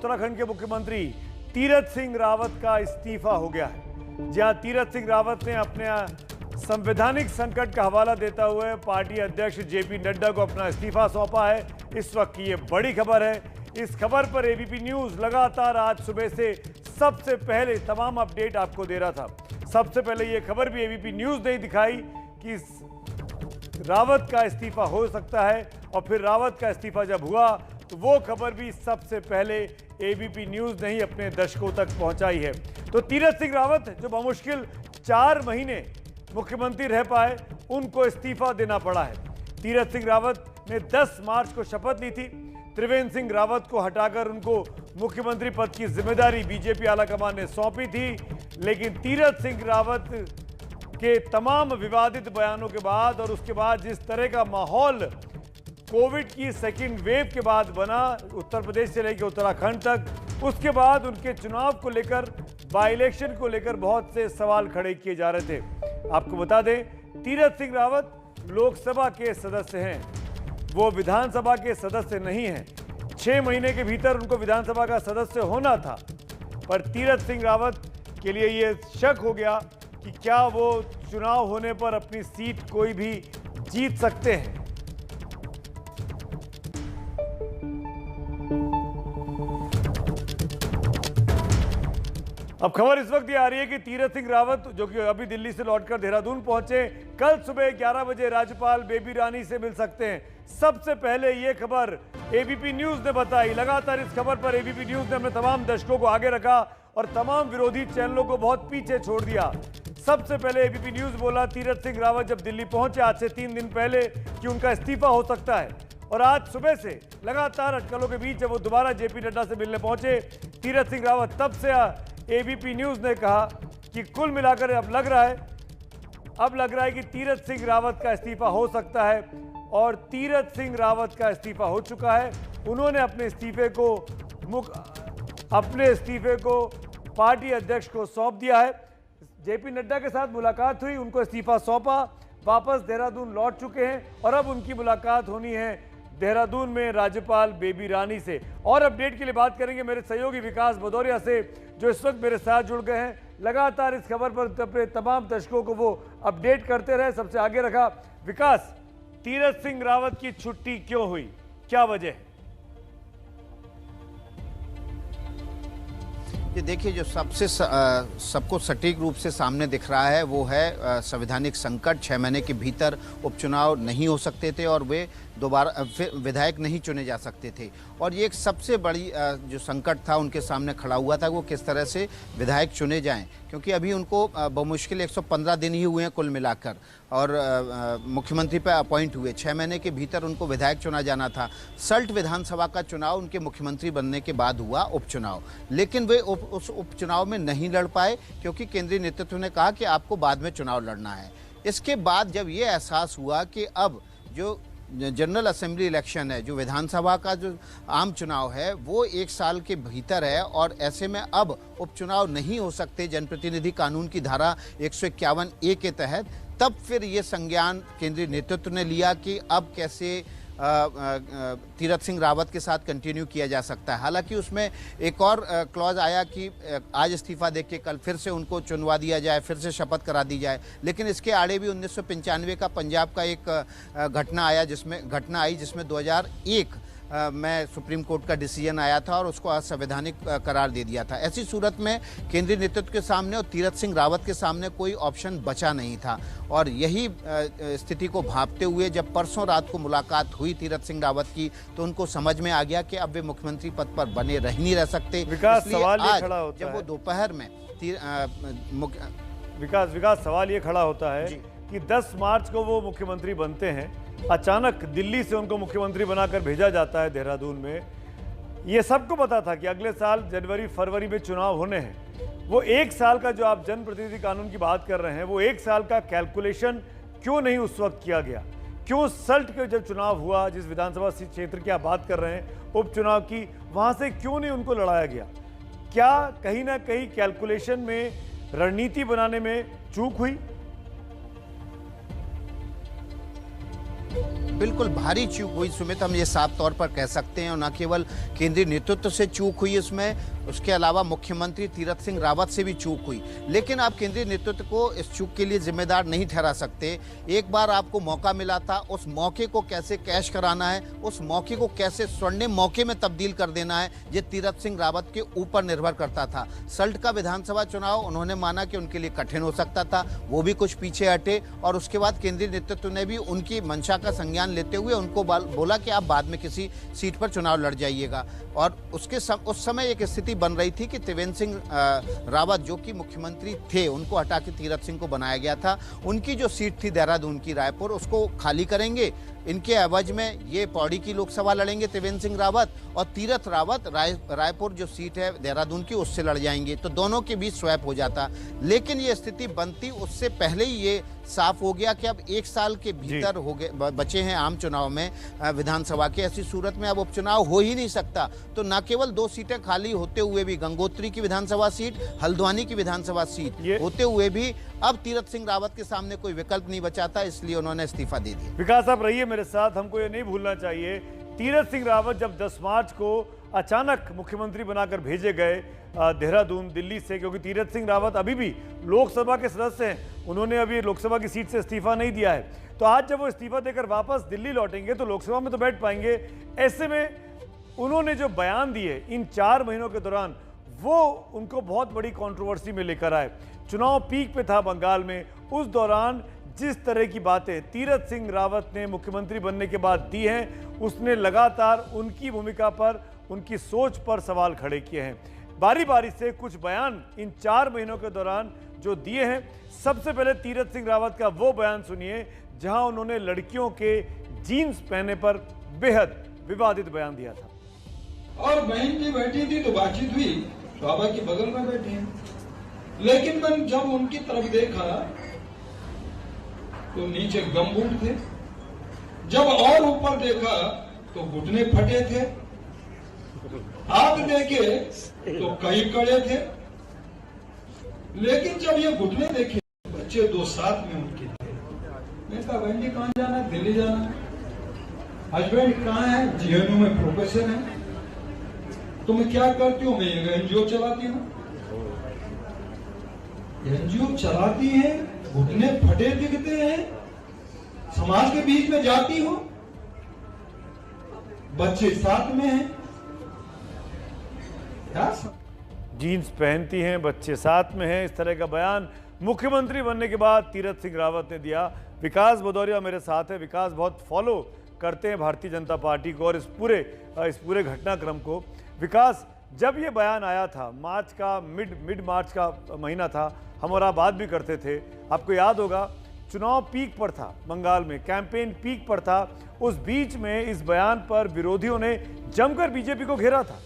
उत्तराखंड के मुख्यमंत्री तीरथ सिंह रावत का इस्तीफा हो गया है। जहां तीरथ सिंह रावत ने अपने संवैधानिक संकट का हवाला देता हुए पार्टी अध्यक्ष जेपी नड्डा को अपना इस्तीफा सौंपा है। इस वक्त की ये बड़ी खबर है। इस खबर पर एबीपी न्यूज लगातार आज सुबह से सबसे पहले तमाम अपडेट आपको दे रहा था। सबसे पहले ये खबर भी एबीपी न्यूज ने दिखाई कि रावत का इस्तीफा हो सकता है, और फिर रावत का इस्तीफा जब हुआ तो वो खबर भी सबसे पहले एबीपी न्यूज ने ही अपने दर्शकों तक पहुंचाई है। तो तीरथ सिंह रावत जो बमुश्किल 4 महीने मुख्यमंत्री रह पाए, उनको इस्तीफा देना पड़ा है। तीरथ सिंह रावत ने 10 मार्च को शपथ ली थी। त्रिवेंद्र सिंह रावत को हटाकर उनको मुख्यमंत्री पद की जिम्मेदारी बीजेपी आलाकमान ने सौंपी थी, लेकिन तीरथ सिंह रावत के तमाम विवादित बयानों के बाद और उसके बाद जिस तरह का माहौल कोविड की सेकेंड वेव के बाद बना उत्तर प्रदेश से लेकर उत्तराखंड तक, उसके बाद उनके चुनाव को लेकर, बाई इलेक्शन को लेकर बहुत से सवाल खड़े किए जा रहे थे। आपको बता दें, तीरथ सिंह रावत लोकसभा के सदस्य हैं, वो विधानसभा के सदस्य नहीं हैं। 6 महीने के भीतर उनको विधानसभा का सदस्य होना था, पर तीरथ सिंह रावत के लिए ये शक हो गया कि क्या वो चुनाव होने पर अपनी सीट कोई भी जीत सकते हैं। अब खबर इस वक्त ये आ रही है कि तीरथ सिंह रावत जो कि अभी दिल्ली से लौटकर देहरादून पहुंचे, कल सुबह 11 बजे राज्यपाल बेबी रानी से मिल सकते हैं। सबसे पहले ये खबर एबीपी न्यूज ने बताई। लगातार इस खबर पर एबीपी न्यूज ने अपने तमाम दर्शकों को आगे रखा और तमाम विरोधी चैनलों को बहुत पीछे छोड़ दिया। सबसे पहले एबीपी न्यूज बोला तीरथ सिंह रावत जब दिल्ली पहुंचे आज से 3 दिन पहले कि उनका इस्तीफा हो सकता है, और आज सुबह से लगातार अटकलों के बीच जब वो दोबारा जेपी नड्डा से मिलने पहुंचे तीरथ सिंह रावत, तब से एबीपी न्यूज ने कहा कि कुल मिलाकर अब लग रहा है कि तीरथ सिंह रावत का इस्तीफा हो सकता है, और तीरथ सिंह रावत का इस्तीफा हो चुका है। उन्होंने अपने इस्तीफे को पार्टी अध्यक्ष को सौंप दिया है। जेपी नड्डा के साथ मुलाकात हुई, उनको इस्तीफा सौंपा, वापस देहरादून लौट चुके हैं, और अब उनकी मुलाकात होनी है देहरादून में राज्यपाल बेबी रानी से। और अपडेट के लिए बात करेंगे मेरे सहयोगी विकास भदौरिया से, जो इस वक्त मेरे साथ जुड़ गए हैं। लगातार इस खबर पर अपने तमाम दर्शकों को वो अपडेट करते रहे, सबसे आगे रखा। विकास, तीरथ सिंह रावत की छुट्टी क्यों हुई, क्या वजह है? ये देखिए, जो सबको सटीक रूप से सामने दिख रहा है वो है संवैधानिक संकट। 6 महीने के भीतर उपचुनाव नहीं हो सकते थे और वे दोबारा विधायक नहीं चुने जा सकते थे, और ये एक सबसे बड़ी जो संकट था उनके सामने खड़ा हुआ था, वो किस तरह से विधायक चुने जाएं, क्योंकि अभी उनको बमुश्किल 115 दिन ही हुए हैं कुल मिलाकर, और मुख्यमंत्री पर अपॉइंट हुए। 6 महीने के भीतर उनको विधायक चुना जाना था। सल्ट विधानसभा का चुनाव उनके मुख्यमंत्री बनने के बाद हुआ उपचुनाव, लेकिन वे उस उपचुनाव में नहीं लड़ पाए, क्योंकि केंद्रीय नेतृत्व ने कहा कि आपको बाद में चुनाव लड़ना है। इसके बाद जब ये एहसास हुआ कि अब जो जनरल असेंबली इलेक्शन है, जो विधानसभा का जो आम चुनाव है, वो 1 साल के भीतर है, और ऐसे में अब उपचुनाव नहीं हो सकते जनप्रतिनिधि कानून की धारा 151A के तहत, तब फिर ये संज्ञान केंद्रीय नेतृत्व ने लिया कि अब कैसे तीरथ सिंह रावत के साथ कंटिन्यू किया जा सकता है। हालांकि उसमें एक और क्लॉज आया कि आज इस्तीफा देके कल फिर से उनको चुनवा दिया जाए, फिर से शपथ करा दी जाए, लेकिन इसके आड़े भी 1995 का पंजाब का एक घटना आई जिसमें 2001 में सुप्रीम कोर्ट का डिसीजन आया था और उसको असंवैधानिक करार दे दिया था। ऐसी सूरत में केंद्रीय नेतृत्व के सामने और तीरथ सिंह रावत के सामने कोई ऑप्शन बचा नहीं था, और यही स्थिति को भांपते हुए जब परसों रात को मुलाकात हुई तीरथ सिंह रावत की, तो उनको समझ में आ गया कि अब वे मुख्यमंत्री पद पर बने रह नहीं रह सकते। विकास, सवाल ये खड़ा होता जब वो दोपहर में विकास सवाल ये खड़ा होता है कि 10 मार्च को वो मुख्यमंत्री बनते हैं, अचानक दिल्ली से उनको मुख्यमंत्री बनाकर भेजा जाता है देहरादून में। ये सबको पता था कि अगले साल जनवरी फरवरी में चुनाव होने हैं। वो 1 साल का जो आप जनप्रतिनिधि कानून की बात कर रहे हैं, वो 1 साल का कैलकुलेशन क्यों नहीं उस वक्त किया गया? क्यों सल्ट के जब चुनाव हुआ, जिस विधानसभा क्षेत्र की आप बात कर रहे हैं उपचुनाव की, वहां से क्यों नहीं उनको लड़ाया गया? क्या कहीं ना कहीं कैलकुलेशन में, रणनीति बनाने में चूक हुई? बिल्कुल भारी चूक हुई सुमित, हम ये साफ तौर पर कह सकते हैं। और न केवल केंद्रीय नेतृत्व से चूक हुई इसमें, उसके अलावा मुख्यमंत्री तीरथ सिंह रावत से भी चूक हुई। लेकिन आप केंद्रीय नेतृत्व को इस चूक के लिए जिम्मेदार नहीं ठहरा सकते। एक बार आपको मौका मिला था, उस मौके को कैसे कैश कराना है, उस मौके को कैसे स्वर्णिम मौके में तब्दील कर देना है, ये तीरथ सिंह रावत के ऊपर निर्भर करता था। सल्ट का विधानसभा चुनाव उन्होंने माना कि उनके लिए कठिन हो सकता था, वो भी कुछ पीछे हटे। और उसके बाद केंद्रीय नेतृत्व ने भी उनकी मंशा का संज्ञान लेते हुए उनको बोला कि आप बाद में किसी सीट पर चुनाव लड़ जाइएगा। और उस समय एक स्थिति बन रही थी कि त्रिवेंद्र सिंह रावत जो कि मुख्यमंत्री थे, उनको हटा के तीरथ सिंह को बनाया गया था। उनकी जो सीट थी देहरादून की, रायपुर, उसको खाली करेंगे। इनके एवज में ये पौड़ी की लोकसभा लड़ेंगे त्रिवेंद्र सिंह रावत, और तीरथ रावत रायपुर जो सीट है देहरादून की, उससे लड़ जाएंगे। तो दोनों के बीच स्वैप हो जाता। लेकिन ये स्थिति बनती उससे पहले ही ये साफ हो गया कि अब 1 साल के भीतर हो गए बचे हैं आम चुनाव में विधानसभा के। ऐसी सूरत में अब उपचुनाव हो ही नहीं सकता। तो न केवल 2 सीटें खाली होते हुए भी, गंगोत्री की विधानसभा सीट, हल्द्वानी की विधानसभा सीट होते हुए भी अब तीरथ सिंह रावत के सामने कोई विकल्प नहीं बचा था, इसलिए उन्होंने इस्तीफा दे दिया। विकास साहब रहिए मेरे साथ, हमको ये नहीं भूलना चाहिए, तीरथ सिंह रावत जब 10 मार्च को अचानक मुख्यमंत्री बनाकर भेजे गए देहरादून दिल्ली से, क्योंकि तीरथ सिंह रावत अभी भी लोकसभा के सदस्य हैं, उन्होंने अभी लोकसभा की सीट से इस्तीफा नहीं दिया है। तो आज जब वो इस्तीफा देकर वापस दिल्ली लौटेंगे तो लोकसभा में तो बैठ पाएंगे। ऐसे में उन्होंने जो बयान दिए इन 4 महीनों के दौरान, वो उनको बहुत बड़ी कंट्रोवर्सी में लेकर आए। चुनाव पीक पे था बंगाल में, उस दौरान जिस तरह की बातें तीरथ सिंह रावत ने मुख्यमंत्री बनने के बाद दी हैं, उसने लगातार उनकी भूमिका पर, उनकी सोच पर सवाल खड़े किए हैं। बारी बारी से कुछ बयान इन 4 महीनों के दौरान जो दिए हैं। सबसे पहले तीरथ सिंह रावत का वो बयान सुनिए जहां उन्होंने लड़कियों के जीन्स पहनने पर बेहद विवादित बयान दिया था। और बहन जी बैठी थी तो बातचीत हुई, शोभा के बगल में बैठी हैं, लेकिन मैंने जब उनकी तरफ देखा तो नीचे गमबूट थे, जब और ऊपर देखा तो घुटने फटे थे, हाथ देखे तो कई कड़े थे। लेकिन जब ये घुटने देखे, बच्चे 2 साथ में उनके थे। मैंने कहा बहन जी कहां जाना है? दिल्ली जाना है। हस्बैंड कहां है? जीएनयू में प्रोफेसर है। तुम क्या करती हो? मैं एनजीओ चलाती हूँ। एनजीओ चलाती है, घुटने फटे दिखते हैं, समाज के बीच में जाती हो, बच्चे साथ में हैं, क्या जीन्स पहनती हैं, बच्चे साथ में हैं, इस तरह का बयान मुख्यमंत्री बनने के बाद तीरथ सिंह रावत ने दिया। विकास भदौरिया मेरे साथ है। विकास बहुत फॉलो करते हैं भारतीय जनता पार्टी को और इस पूरे घटनाक्रम को। विकास, जब ये बयान आया था, मार्च का मिड मार्च का महीना था, हम और आप बात भी करते थे, आपको याद होगा चुनाव पीक पर था, बंगाल में कैंपेन पीक पर था। उस बीच में इस बयान पर विरोधियों ने जमकर बीजेपी को घेरा था।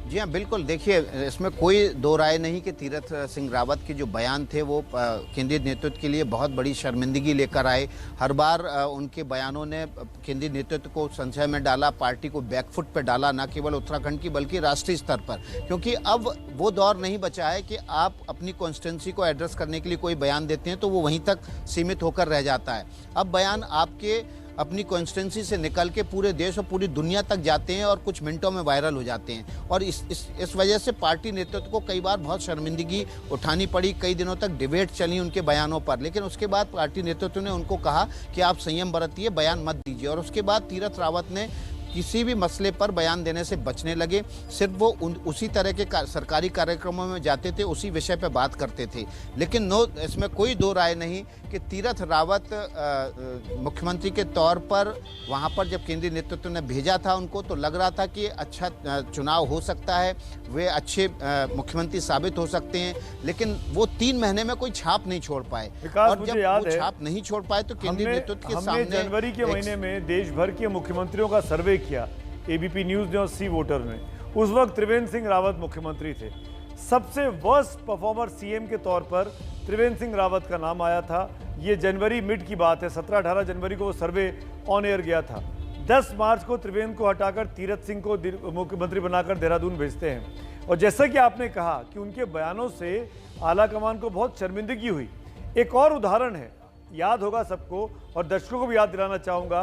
जी हाँ, बिल्कुल। देखिए, इसमें कोई दो राय नहीं कि तीरथ सिंह रावत के जो बयान थे वो केंद्रीय नेतृत्व के लिए बहुत बड़ी शर्मिंदगी लेकर आए। हर बार उनके बयानों ने केंद्रीय नेतृत्व को संशय में डाला, पार्टी को बैकफुट पर डाला, न केवल उत्तराखंड की बल्कि राष्ट्रीय स्तर पर। क्योंकि अब वो दौर नहीं बचा है कि आप अपनी कॉन्स्टिट्यूंसी को एड्रेस करने के लिए कोई बयान देते हैं तो वो वहीं तक सीमित होकर रह जाता है। अब बयान आपके अपनी कॉन्स्टिट्यूंसी से निकल के पूरे देश और पूरी दुनिया तक जाते हैं और कुछ मिनटों में वायरल हो जाते हैं। और इस वजह से पार्टी नेतृत्व को कई बार बहुत शर्मिंदगी उठानी पड़ी। कई दिनों तक डिबेट चली उनके बयानों पर, लेकिन उसके बाद पार्टी नेतृत्व ने उनको कहा कि आप संयम बरतिए, बयान मत दीजिए। और उसके बाद तीरथ रावत ने किसी भी मसले पर बयान देने से बचने लगे। सिर्फ वो उसी तरह के सरकारी कार्यक्रमों में जाते थे, उसी विषय पर बात करते थे। लेकिन इसमें कोई दो राय नहीं कि तीरथ रावत मुख्यमंत्री के तौर पर वहाँ पर जब केंद्रीय नेतृत्व ने भेजा था उनको, तो लग रहा था कि अच्छा चुनाव हो सकता है, वे अच्छे मुख्यमंत्री साबित हो सकते हैं। लेकिन वो 3 महीने में कोई छाप नहीं छोड़ पाए। और जब वो छाप नहीं छोड़ पाए तो केंद्रीय नेतृत्व के सामने जनवरी के महीने में देश भर के मुख्यमंत्रियों का सर्वे किया एबीपी न्यूज ने और सी वोटर ने। उस वक्त त्रिवेंद्र सिंह रावत मुख्यमंत्री थे। सबसे वर्स्ट परफॉर्मर सीएम के तौर पर त्रिवेंद्र सिंह रावत का नाम आया था। ये जनवरी मिड की बात है, 17-18 जनवरी को वो सर्वे ऑन एयर गया था। 10 मार्च को त्रिवेंद्र को हटाकर तीरथ सिंह को मुख्यमंत्री बनाकर देहरादून भेजते हैं। और जैसा कि आपने कहा कि उनके बयानों से आला कमान को बहुत शर्मिंदगी हुई। एक और उदाहरण है, याद होगा सबको और दर्शकों को भी याद दिलाना चाहूंगा,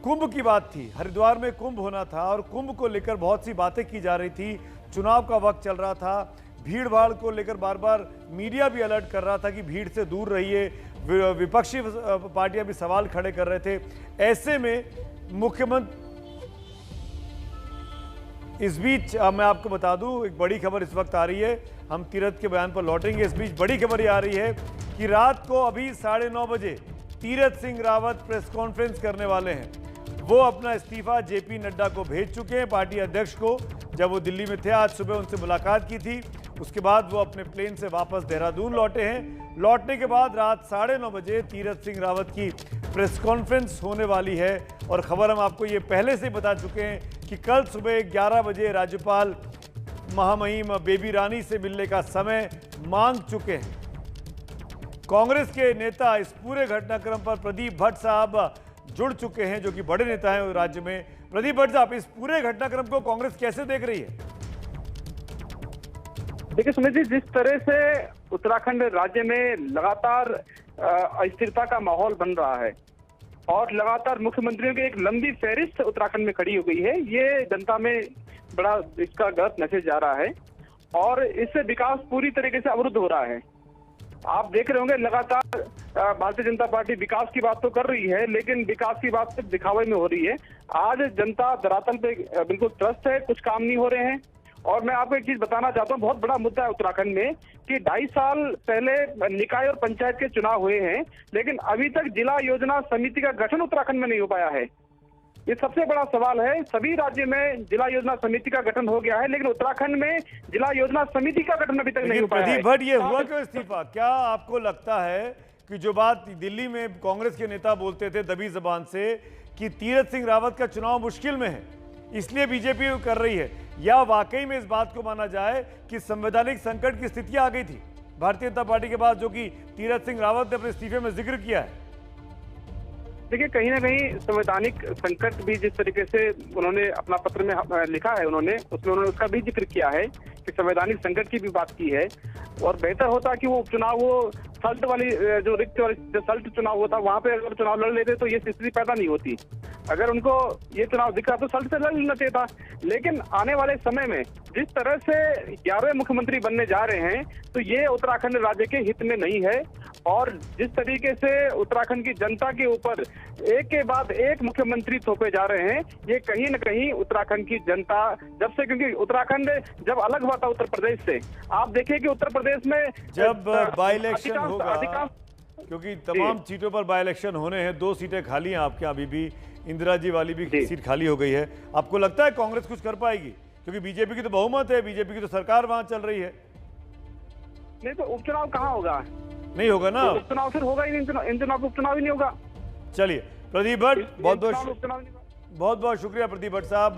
कुंभ की बात थी, हरिद्वार में कुंभ होना था और कुंभ को लेकर बहुत सी बातें की जा रही थी, चुनाव का वक्त चल रहा था, भीड़ भाड़ को लेकर बार बार मीडिया भी अलर्ट कर रहा था कि भीड़ से दूर रहिए, विपक्षी पार्टियां भी सवाल खड़े कर रहे थे। ऐसे में मुख्यमंत्री, इस बीच मैं आपको बता दूं, एक बड़ी खबर इस वक्त आ रही है, हम तीरथ के बयान पर लौटेंगे। इस बीच बड़ी खबर ये आ रही है कि रात को अभी 9:30 बजे तीरथ सिंह रावत प्रेस कॉन्फ्रेंस करने वाले हैं। वो अपना इस्तीफा जेपी नड्डा को भेज चुके हैं, पार्टी अध्यक्ष को। जब वो दिल्ली में थे, आज सुबह उनसे मुलाकात की थी, उसके बाद वो अपने प्लेन से वापस देहरादून लौटे हैं। लौटने के बाद रात 9:30 बजे तीरथ सिंह रावत की प्रेस कॉन्फ्रेंस होने वाली है। और खबर हम आपको ये पहले से बता चुके हैं कि कल सुबह 11 बजे राज्यपाल महामहिम बेबी रानी से मिलने का समय मांग चुके हैं। कांग्रेस के नेता इस पूरे घटनाक्रम पर प्रदीप भट्ट साहब जुड़ चुके हैं, जो कि बड़े नेता हैं राज्य में। प्रदीप भट्ट साहब, इस पूरे घटनाक्रम को कांग्रेस कैसे देख रही है? देखिए सुमित जी, जिस तरह से उत्तराखंड राज्य में लगातार अस्थिरता का माहौल बन रहा है और लगातार मुख्यमंत्रियों की एक लंबी फहरिस्त उत्तराखंड में खड़ी हो गई है, ये जनता में बड़ा इसका गलत मैसेज जा रहा है और इससे विकास पूरी तरीके से अवरुद्ध हो रहा है। आप देख रहे होंगे लगातार भारतीय जनता पार्टी विकास की बात तो कर रही है, लेकिन विकास की बात सिर्फ दिखावे में हो रही है। आज जनता धरातल पे बिल्कुल त्रस्त है, कुछ काम नहीं हो रहे हैं। और मैं आपको एक चीज बताना चाहता हूँ, बहुत बड़ा मुद्दा है उत्तराखंड में कि 2.5 साल पहले निकाय और पंचायत के चुनाव हुए हैं, लेकिन अभी तक जिला योजना समिति का गठन उत्तराखंड में नहीं हो पाया है। ये सबसे बड़ा सवाल है। सभी राज्य में जिला योजना समिति का गठन हो गया है, लेकिन उत्तराखंड में जिला योजना समिति का गठन अभी तक नहीं हो पाया है। प्रदीप भट्ट, ये हुआ क्यों इस्तीफा? क्या आपको लगता है कि जो बात दिल्ली में कांग्रेस के नेता बोलते थे दबी जबान से कि तीरथ सिंह रावत का चुनाव मुश्किल में है, इसलिए बीजेपी कर रही है, या वाकई में इस बात को माना जाए कि संवैधानिक संकट की स्थिति आ गई थी भारतीय जनता पार्टी के पास, जो कि तीरथ सिंह रावत ने अपने इस्तीफे में जिक्र किया है? देखिए, कहीं ना कहीं संवैधानिक संकट भी जिस तरीके से उन्होंने अपना पत्र में लिखा है, उसमें उन्होंने उसका भी जिक्र किया है कि संवैधानिक संकट की भी बात की है। और बेहतर होता कि वो उपचुनाव, वो सल्ट वाली जो रिक्त और जो सल्ट चुनाव होता, वहां पे अगर चुनाव लड़ लेते तो ये स्थिति पैदा नहीं होती। अगर उनको ये चुनाव दिखा तो सल्ट से लड़ लेना चाहिए था। लेकिन आने वाले समय में जिस तरह से 11वें मुख्यमंत्री बनने जा रहे हैं, तो ये उत्तराखंड राज्य के हित में नहीं है। और जिस तरीके से उत्तराखंड की जनता के ऊपर एक के बाद एक मुख्यमंत्री थोपे जा रहे हैं, ये कहीं न कहीं उत्तराखंड की जनता, जब से, क्योंकि उत्तराखंड जब अलग हुआ था उत्तर प्रदेश से, आप देखिए कि उत्तर प्रदेश में जब बाई इलेक्शन होगा, क्योंकि तमाम सीटों पर बाई इलेक्शन होने हैं, 2 सीटें खाली हैं आपके, अभी भी इंदिरा जी वाली भी सीट खाली हो गई है। आपको लगता है कांग्रेस कुछ कर पाएगी? क्योंकि बीजेपी की तो बहुमत है, बीजेपी की तो सरकार वहां चल रही है। नहीं तो उपचुनाव कहाँ होगा? नहीं होगा ना, उपचुनाव फिर होगा ही नहीं, इन चुनाव को उपचुनाव ही नहीं होगा। चलिए प्रदीप भट्ट, बहुत बहुत शुक्रिया प्रदीप भट्ट साहब।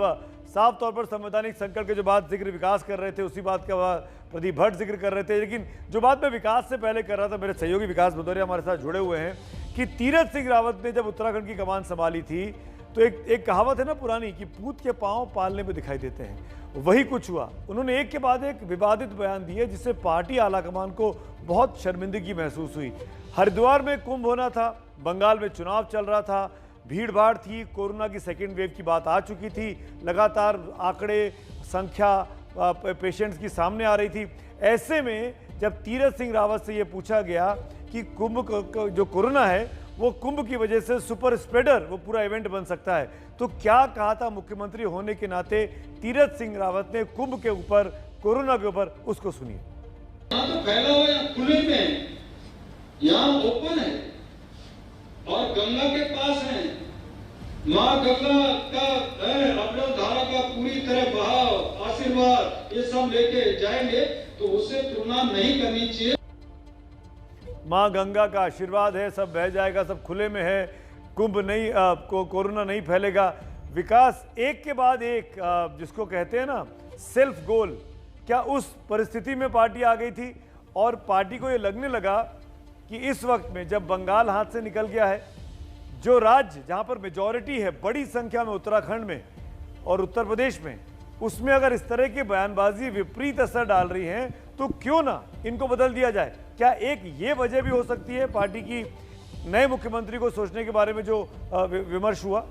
साफ तौर पर संवैधानिक संकट के जो बात जिक्र विकास कर रहे थे, उसी बात का प्रदीप भट्ट जिक्र कर रहे थे। लेकिन जो बात मैं विकास से पहले कर रहा था, मेरे सहयोगी विकास भदौरिया हमारे साथ जुड़े हुए हैं, कि तीरथ सिंह रावत ने जब उत्तराखंड की कमान संभाली थी तो एक कहावत है ना पुरानी कि पूत के पांव पालने में दिखाई देते हैं, वही कुछ हुआ। उन्होंने एक के बाद एक विवादित बयान दिए, जिससे पार्टी आलाकमान को बहुत शर्मिंदगी महसूस हुई। हरिद्वार में कुंभ होना था, बंगाल में चुनाव चल रहा था, भीड़ भाड़ थी, कोरोना की सेकेंड वेव की बात आ चुकी थी, लगातार आंकड़े, संख्या पेशेंट्स की सामने आ रही थी। ऐसे में जब तीरथ सिंह रावत से ये पूछा गया कि कुंभ जो कोरोना है वो कुंभ की वजह से सुपर स्प्रेडर, वो पूरा इवेंट बन सकता है, तो क्या कहा था मुख्यमंत्री होने के नाते तीरथ सिंह रावत ने कुंभ के ऊपर, कोरोना के ऊपर? उसको सुनिए। यहाँ तो फैला हुआ है, खुले में, यहाँ ओपन है और गंगा के पास है, माँ गंगा का अपना धारा का पूरी तरह बहाव, आशीर्वाद, ये सब लेके जाएंगे, तो उससे तुलना नहीं करनी चाहिए। माँ गंगा का आशीर्वाद है, सब बह जाएगा, सब खुले में है, कुंभ नहीं, कोरोना नहीं फैलेगा। विकास एक के बाद एक, जिसको कहते हैं ना सेल्फ गोल, क्या उस परिस्थिति में पार्टी आ गई थी और पार्टी को ये लगने लगा कि इस वक्त में जब बंगाल हाथ से निकल गया है, जो राज्य जहां पर मेजॉरिटी है बड़ी संख्या में उत्तराखंड में और उत्तर प्रदेश में, उसमें अगर इस तरह की बयानबाजी विपरीत असर डाल रही है, तो क्यों ना इनको बदल दिया जाए? क्या एक ये वजह भी हो सकती है पार्टी की नए मुख्यमंत्री को सोचने के बारे में जो विमर्श हुआ?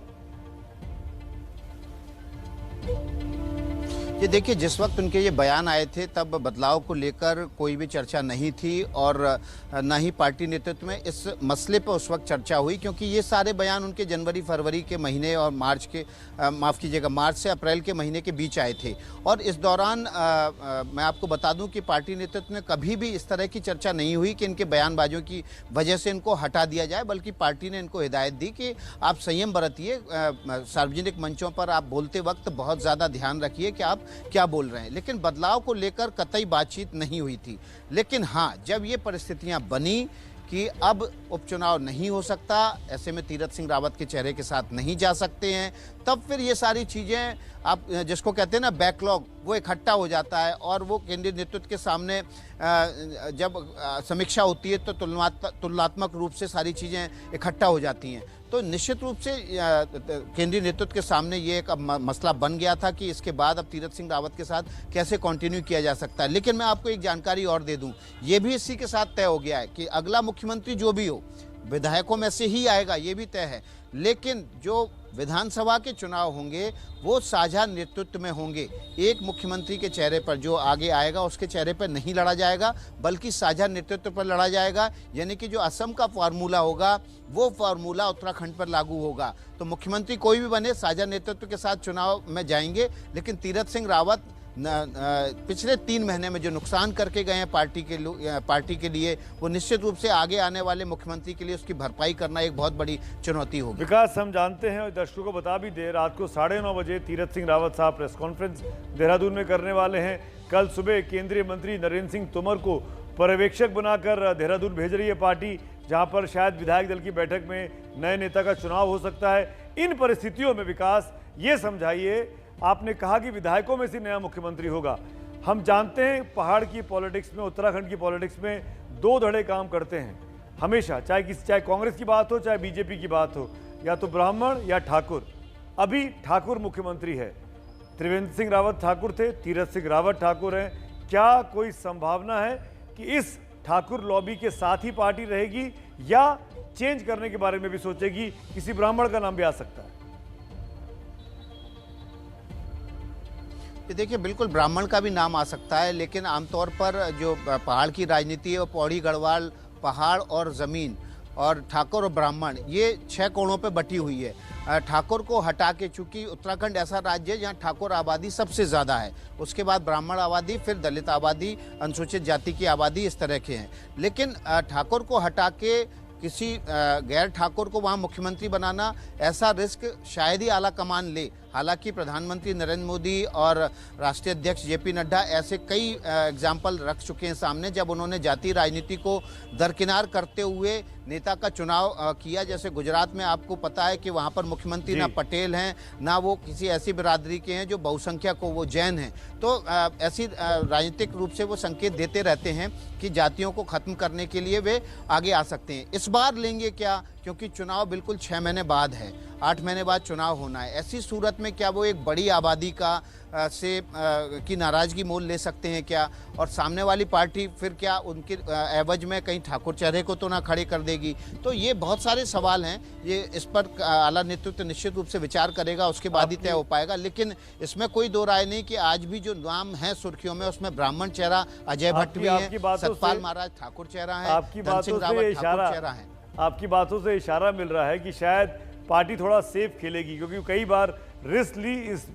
ये देखिए, जिस वक्त उनके ये बयान आए थे तब बदलाव को लेकर कोई भी चर्चा नहीं थी और न ही पार्टी नेतृत्व में इस मसले पर उस वक्त चर्चा हुई, क्योंकि ये सारे बयान उनके जनवरी फरवरी के महीने और मार्च से अप्रैल के महीने के बीच आए थे। और इस दौरान मैं आपको बता दूं कि पार्टी नेतृत्व में कभी भी इस तरह की चर्चा नहीं हुई कि इनके बयानबाजियों की वजह से इनको हटा दिया जाए, बल्कि पार्टी ने इनको हिदायत दी कि आप संयम बरतिए, सार्वजनिक मंचों पर आप बोलते वक्त बहुत ज़्यादा ध्यान रखिए कि आप क्या बोल रहे हैं। लेकिन बदलाव को लेकर कतई बातचीत नहीं हुई थी। लेकिन हाँ, जब ये परिस्थितियां बनी कि अब उपचुनाव नहीं हो सकता, ऐसे में तीरथ सिंह रावत के चेहरे के साथ नहीं जा सकते हैं, तब फिर ये सारी चीज़ें आप जिसको कहते हैं ना बैकलॉग, वो इकट्ठा हो जाता है और वो केंद्रीय नेतृत्व के सामने जब समीक्षा होती है तो तुलनात्मक रूप से सारी चीज़ें इकट्ठा हो जाती हैं। तो निश्चित रूप से केंद्रीय नेतृत्व के सामने ये एक मसला बन गया था कि इसके बाद अब तीरथ सिंह रावत के साथ कैसे कंटिन्यू किया जा सकता है। लेकिन मैं आपको एक जानकारी और दे दूं, ये भी इसी के साथ तय हो गया है कि अगला मुख्यमंत्री जो भी हो विधायकों में से ही आएगा, ये भी तय है। लेकिन जो विधानसभा के चुनाव होंगे वो साझा नेतृत्व में होंगे। एक मुख्यमंत्री के चेहरे पर जो आगे आएगा उसके चेहरे पर नहीं लड़ा जाएगा, बल्कि साझा नेतृत्व पर लड़ा जाएगा। यानी कि जो असम का फार्मूला होगा वो फार्मूला उत्तराखंड पर लागू होगा। तो मुख्यमंत्री कोई भी बने, साझा नेतृत्व के साथ चुनाव में जाएंगे। लेकिन तीरथ सिंह रावत पिछले 3 महीने में जो नुकसान करके गए हैं पार्टी के लिए, वो निश्चित रूप से आगे आने वाले मुख्यमंत्री के लिए उसकी भरपाई करना एक बहुत बड़ी चुनौती होगी। विकास, हम जानते हैं और दर्शकों को बता भी दे, रात को 9:30 बजे तीरथ सिंह रावत साहब प्रेस कॉन्फ्रेंस देहरादून में करने वाले हैं। कल सुबह केंद्रीय मंत्री नरेंद्र सिंह तोमर को पर्यवेक्षक बनाकर देहरादून भेज रही है पार्टी, जहां पर शायद विधायक दल की बैठक में नए नेता का चुनाव हो सकता है। इन परिस्थितियों में विकास, ये समझाइए, आपने कहा कि विधायकों में से नया मुख्यमंत्री होगा। हम जानते हैं पहाड़ की पॉलिटिक्स में, उत्तराखंड की पॉलिटिक्स में 2 धड़े काम करते हैं हमेशा, चाहे कांग्रेस की बात हो चाहे बीजेपी की बात हो, या तो ब्राह्मण या ठाकुर। अभी ठाकुर मुख्यमंत्री है, त्रिवेंद्र सिंह रावत ठाकुर थे, तीरथ सिंह रावत ठाकुर हैं। क्या कोई संभावना है कि इस ठाकुर लॉबी के साथ ही पार्टी रहेगी या चेंज करने के बारे में भी सोचेगी? किसी ब्राह्मण का नाम भी आ सकता है। देखिए, बिल्कुल ब्राह्मण का भी नाम आ सकता है, लेकिन आमतौर पर जो पहाड़ की राजनीति है वो पौड़ी गढ़वाल, पहाड़ और ज़मीन, और ठाकुर और ब्राह्मण, ये 6 कोणों पे बटी हुई है। ठाकुर को हटा के, चूंकि उत्तराखंड ऐसा राज्य है जहाँ ठाकुर आबादी सबसे ज़्यादा है, उसके बाद ब्राह्मण आबादी, फिर दलित आबादी, अनुसूचित जाति की आबादी, इस तरह के हैं। लेकिन ठाकुर को हटा के किसी गैर ठाकुर को वहाँ मुख्यमंत्री बनाना, ऐसा रिस्क शायद ही आला कमान ले। हालांकि प्रधानमंत्री नरेंद्र मोदी और राष्ट्रीय अध्यक्ष जेपी नड्डा ऐसे कई एग्जाम्पल रख चुके हैं सामने, जब उन्होंने जातीय राजनीति को दरकिनार करते हुए नेता का चुनाव किया। जैसे गुजरात में आपको पता है कि वहाँ पर मुख्यमंत्री ना पटेल हैं, ना वो किसी ऐसी बिरादरी के हैं जो बहुसंख्यक हो, वो जैन हैं। तो ऐसी राजनीतिक रूप से वो संकेत देते रहते हैं कि जातियों को खत्म करने के लिए वे आगे आ सकते हैं। इस बार लेंगे क्या, क्योंकि चुनाव बिल्कुल 6 महीने बाद है, 8 महीने बाद चुनाव होना है। ऐसी सूरत में क्या वो एक बड़ी आबादी की नाराजगी मोल ले सकते हैं क्या? और सामने वाली पार्टी फिर क्या उनके एवज में कहीं ठाकुर चेहरे को तो ना खड़े कर देगी? तो ये बहुत सारे सवाल हैं, ये इस पर आला नेतृत्व निश्चित रूप से विचार करेगा, उसके बाद ही तय हो पाएगा। लेकिन इसमें कोई दो राय नहीं कि आज भी जो नाम है सुर्खियों में, उसमें ब्राह्मण चेहरा अजय भट्ट भी है, सतपाल महाराज ठाकुर चेहरा है, धन सिंह रावत ठाकुर चेहरा है। आपकी बातों से इशारा मिल रहा है कि शायद पार्टी थोड़ा सेफ खेलेगी, क्योंकि कई बार रिस्क ली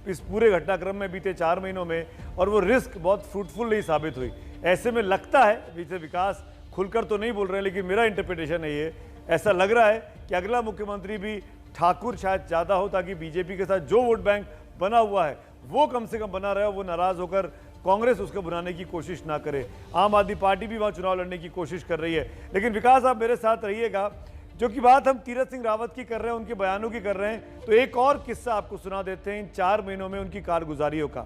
इस पूरे घटनाक्रम में बीते 4 महीनों में, और वो रिस्क बहुत फ्रूटफुल नहीं साबित हुई। ऐसे में लगता है, विजय विकास खुलकर तो नहीं बोल रहे हैं, लेकिन मेरा इंटरप्रिटेशन है ये, ऐसा लग रहा है कि अगला मुख्यमंत्री भी ठाकुर शायद ज़्यादा हो, ताकि बीजेपी के साथ जो वोट बैंक बना हुआ है वो कम से कम बना रहे, वो नाराज़ होकर कांग्रेस उसको बनाने की कोशिश ना करे। आम आदमी पार्टी भी वहाँ चुनाव लड़ने की कोशिश कर रही है। लेकिन विकास, आप मेरे साथ रहिएगा, जो कि बात हम तीरथ सिंह रावत की कर रहे हैं, उनके बयानों की कर रहे हैं, तो एक और किस्सा आपको सुना देते हैं इन 4 महीनों में उनकी कारगुजारियों का।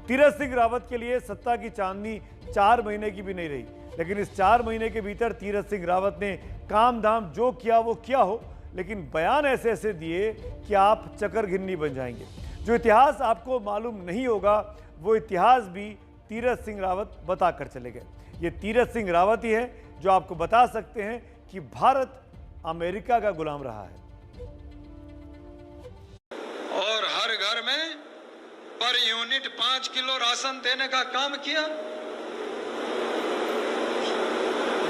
तीरथ सिंह रावत के लिए सत्ता की चांदनी 4 महीने की भी नहीं रही, लेकिन इस 4 महीने के भीतर तीरथ सिंह रावत ने काम धाम जो किया वो किया हो, लेकिन बयान ऐसे ऐसे दिए कि आप चक्कर घिन्नी बन जाएंगे। जो इतिहास आपको मालूम नहीं होगा वो इतिहास भी तीरथ सिंह रावत बताकर चले गए। ये तीरथ सिंह रावत ही है जो आपको बता सकते हैं कि भारत अमेरिका का गुलाम रहा है। और हर घर में पर यूनिट 5 किलो राशन देने का काम किया।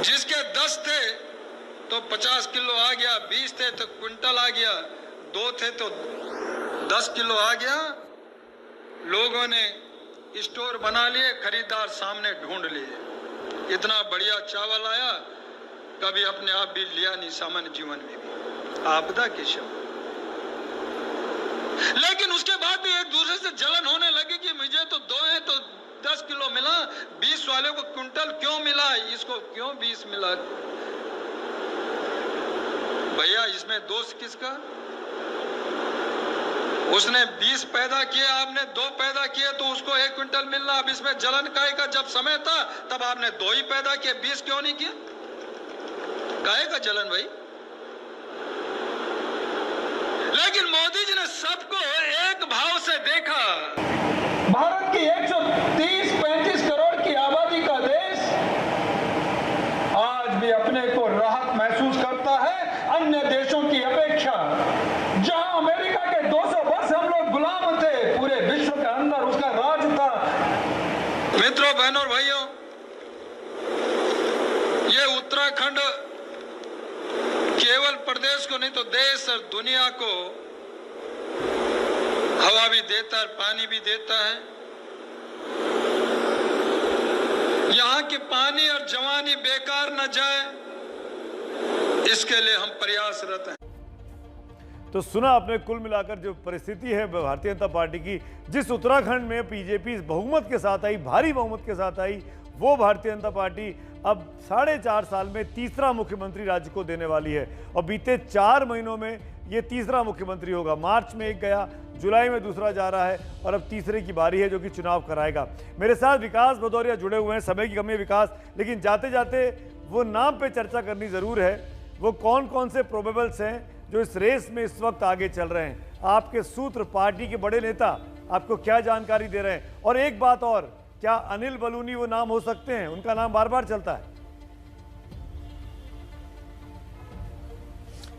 जिसके 10 थे तो 50 किलो आ गया, 20 थे तो क्विंटल आ गया, 2 थे तो 10 किलो आ गया। लोगों ने स्टोर बना लिए, खरीदार सामने ढूंढ लिए। इतना बढ़िया चावल आया, कभी अपने आप भी लिया नहीं सामान्य जीवन में भी, आपदा के शब्द। लेकिन उसके बाद भी एक दूसरे से जलन होने लगी कि मुझे तो 2 है तो 10 किलो मिला, 20 वाले को क्विंटल क्यों मिला, इसको क्यों 20 मिला। भैया इसमें दोष किसका? उसने 20 पैदा किए, आपने 2 पैदा किए तो उसको 1 क्विंटल मिलना। अब इसमें जलन काहे का? जब समय था तब आपने 2 ही पैदा किए, 20 क्यों नहीं किया? काहे का जलन भाई? लेकिन मोदी जी ने सबको एक भाव से देखा। भारत की 130-135 करोड़ की आबादी का देश आज भी अपने को राहत महसूस करता है अन्य देशों की अपेक्षा। जहां अमेरिका के 200 वर्ष हम लोग गुलाम थे, पूरे विश्व के अंदर उसका राज था। मित्रों, बहनों और भाइयों, ये उत्तराखंड केवल प्रदेश को नहीं तो देश और दुनिया को हवा भी देता है, पानी भी देता है। यहाँ की पानी और जवानी बेकार न जाए, इसके लिए हम प्रयासरत हैं। तो सुना आपने कुल मिलाकर जो परिस्थिति है भारतीय जनता पार्टी की, जिस उत्तराखंड में बीजेपी बहुमत के साथ आई, भारी बहुमत के साथ आई, वो भारतीय जनता पार्टी अब 4.5 साल में तीसरा मुख्यमंत्री राज्य को देने वाली है। और बीते 4 महीनों में ये तीसरा मुख्यमंत्री होगा। मार्च में एक गया, जुलाई में दूसरा जा रहा है और अब तीसरे की बारी है जो कि चुनाव कराएगा। मेरे साथ विकास भदौरिया जुड़े हुए हैं। समय की कमी है विकास, लेकिन जाते जाते वो नाम पे चर्चा करनी जरूर है। वो कौन कौन से प्रोबेबल्स हैं जो इस रेस में इस वक्त आगे चल रहे हैं? आपके सूत्र, पार्टी के बड़े नेता आपको क्या जानकारी दे रहे हैं? और एक बात और, क्या अनिल बलूनी वो नाम हो सकते हैं? उनका नाम बार बार चलता है।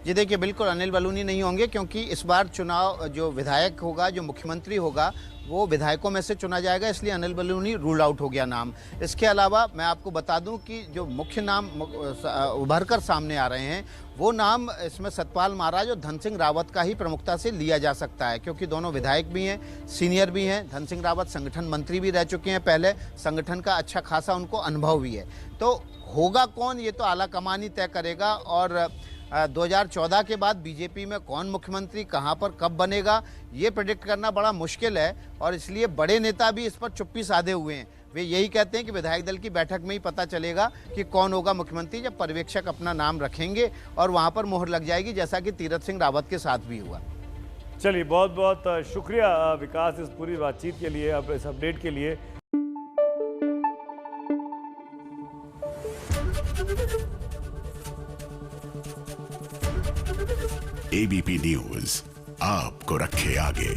जी देखिए, बिल्कुल अनिल बलूनी नहीं होंगे, क्योंकि इस बार चुनाव जो विधायक होगा, जो मुख्यमंत्री होगा, वो विधायकों में से चुना जाएगा, इसलिए अनिल बलूनी रूल आउट हो गया नाम। इसके अलावा मैं आपको बता दूं कि जो मुख्य नाम उभर कर सामने आ रहे हैं, वो नाम इसमें सतपाल महाराज और धन सिंह रावत का ही प्रमुखता से लिया जा सकता है, क्योंकि दोनों विधायक भी हैं, सीनियर भी हैं। धन सिंह रावत संगठन मंत्री भी रह चुके हैं पहले, संगठन का अच्छा खासा उनको अनुभव भी है। तो होगा कौन, ये तो आला कमान ही तय करेगा। और 2014 के बाद बीजेपी में कौन मुख्यमंत्री कहां पर कब बनेगा, ये प्रेडिक्ट करना बड़ा मुश्किल है। और इसलिए बड़े नेता भी इस पर चुप्पी साधे हुए हैं। वे यही कहते हैं कि विधायक दल की बैठक में ही पता चलेगा कि कौन होगा मुख्यमंत्री, जब पर्यवेक्षक अपना नाम रखेंगे और वहां पर मोहर लग जाएगी, जैसा कि तीरथ सिंह रावत के साथ भी हुआ। चलिए, बहुत बहुत शुक्रिया विकास इस पूरी बातचीत के लिए, अब इस अपडेट के लिए। एबीपी न्यूज आपको रखे आगे।